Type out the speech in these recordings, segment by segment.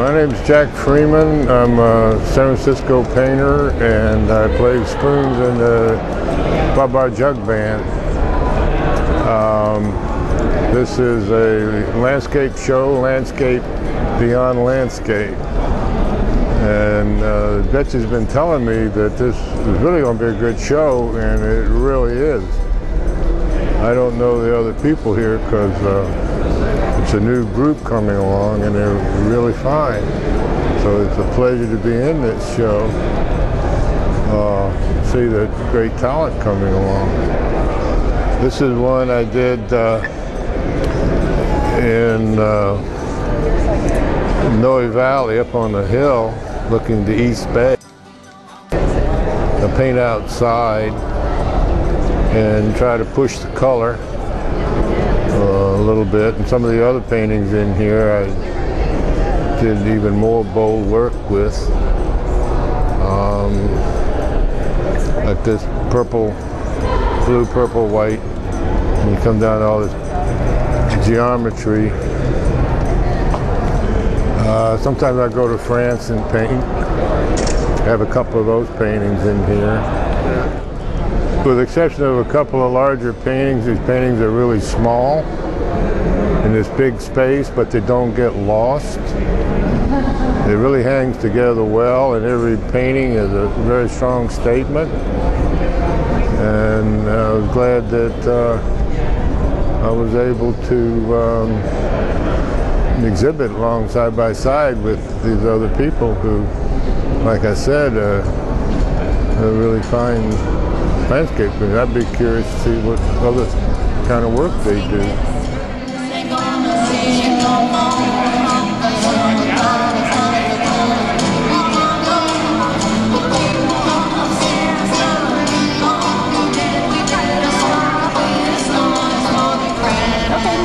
My name is Jack Freeman. I'm a San Francisco painter, and I play spoons in the Baba Jug Band. This is a landscape show, Landscape Beyond Landscape. And Betch has been telling me that this is really going to be a good show, and it really is. I don't know the other people here because it's a new group coming along, and they're really fine. So it's a pleasure to be in this show. See the great talent coming along. This is one I did in Noe Valley up on the hill looking to East Bay. I paint outside and try to push the color a little bit. And some of the other paintings in here I did even more bold work with. Like this purple, blue, purple, white. And you come down to all this geometry. Sometimes I go to France and paint. I have a couple of those paintings in here. With the exception of a couple of larger paintings, these paintings are really small in this big space, but they don't get lost. It really hangs together well, and every painting is a very strong statement. And I was glad that I was able to exhibit along side by side with these other people who, like I said, are really fine landscapers. I'd be curious to see what other kind of work they do.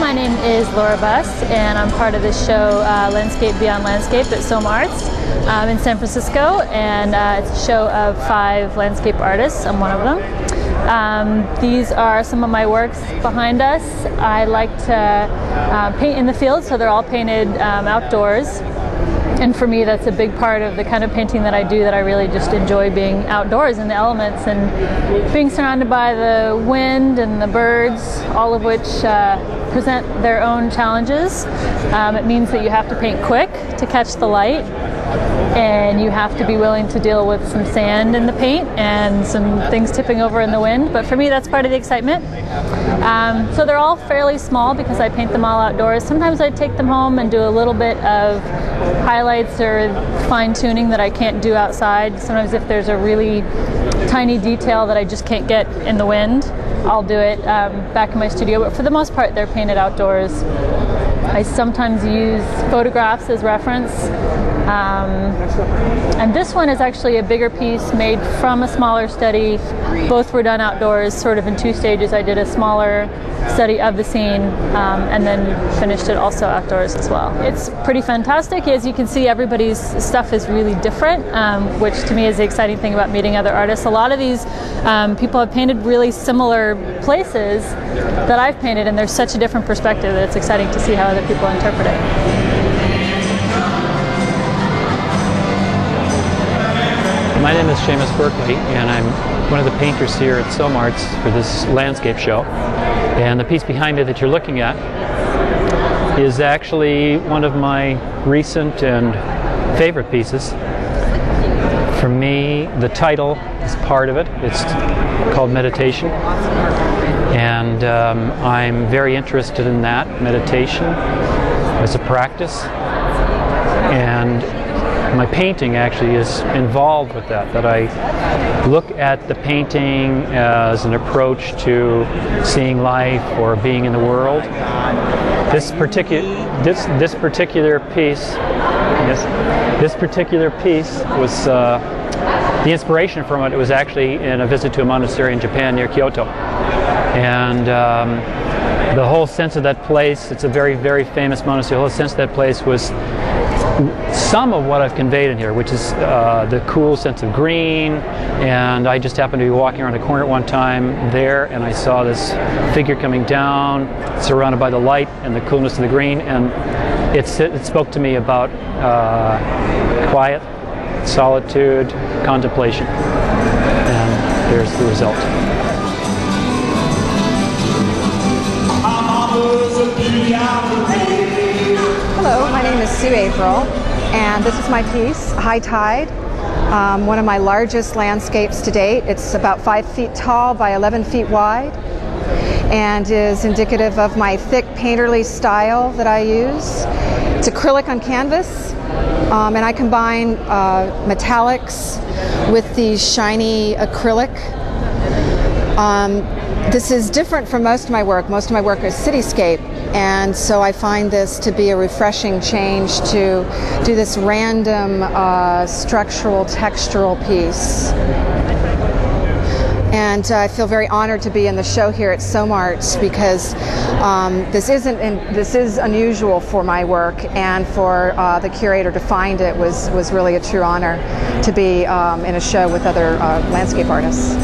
My name is Laura Buss, and I'm part of this show, Landscape Beyond Landscape at SOMArts in San Francisco, and it's a show of 5 landscape artists. I'm one of them. These are some of my works behind us. I like to paint in the field, so they're all painted outdoors. And for me, that's a big part of the kind of painting that I do, that I really just enjoy being outdoors in the elements and being surrounded by the wind and the birds, all of which present their own challenges. It means that you have to paint quick to catch the light, and you have to be willing to deal with some sand in the paint and some things tipping over in the wind. But for me, that's part of the excitement. So they're all fairly small because I paint them all outdoors. Sometimes I take them home and do a little bit of highlights or fine-tuning that I can't do outside. Sometimes if there's a really tiny detail that I just can't get in the wind, I'll do it back in my studio. But for the most part, they're painted outdoors. I sometimes use photographs as reference. And this one is actually a bigger piece made from a smaller study. Both were done outdoors, sort of in 2 stages. I did a smaller study of the scene and then finished it also outdoors as well. It's pretty fantastic. As you can see, everybody's stuff is really different, which to me is the exciting thing about meeting other artists. A lot of these people have painted really similar places that I've painted, and there's such a different perspective that it's exciting to see how other people interpret it. My name is Seamus Berkely, and I'm one of the painters here at SOMArts for this landscape show. And the piece behind me that you're looking at is actually one of my recent and favorite pieces. For me, the title is part of it. It's called Meditation. And I'm very interested in that, meditation as a practice. And my painting actually is involved with that, I look at the painting as an approach to seeing life or being in the world. This particular piece was the inspiration from it was actually in a visit to a monastery in Japan near Kyoto. And the whole sense of that place, it's a very, very famous monastery, the whole sense of that place was some of what I've conveyed in here, which is the cool sense of green. And I just happened to be walking around a corner at one time there, and I saw this figure coming down, surrounded by the light and the coolness of the green, and it spoke to me about quiet, solitude, contemplation, and there's the result. Hello, my name is Sue Averell, and this is my piece, High Tide, one of my largest landscapes to date. It's about 5 feet tall by 11 feet wide, and is indicative of my thick painterly style that I use. It's acrylic on canvas, and I combine metallics with the shiny acrylic. This is different from most of my work. Most of my work is cityscape, and so I find this to be a refreshing change to do this random structural, textural piece. And I feel very honored to be in the show here at SOMArts, because this is unusual for my work, and for the curator to find it was really a true honor to be in a show with other landscape artists.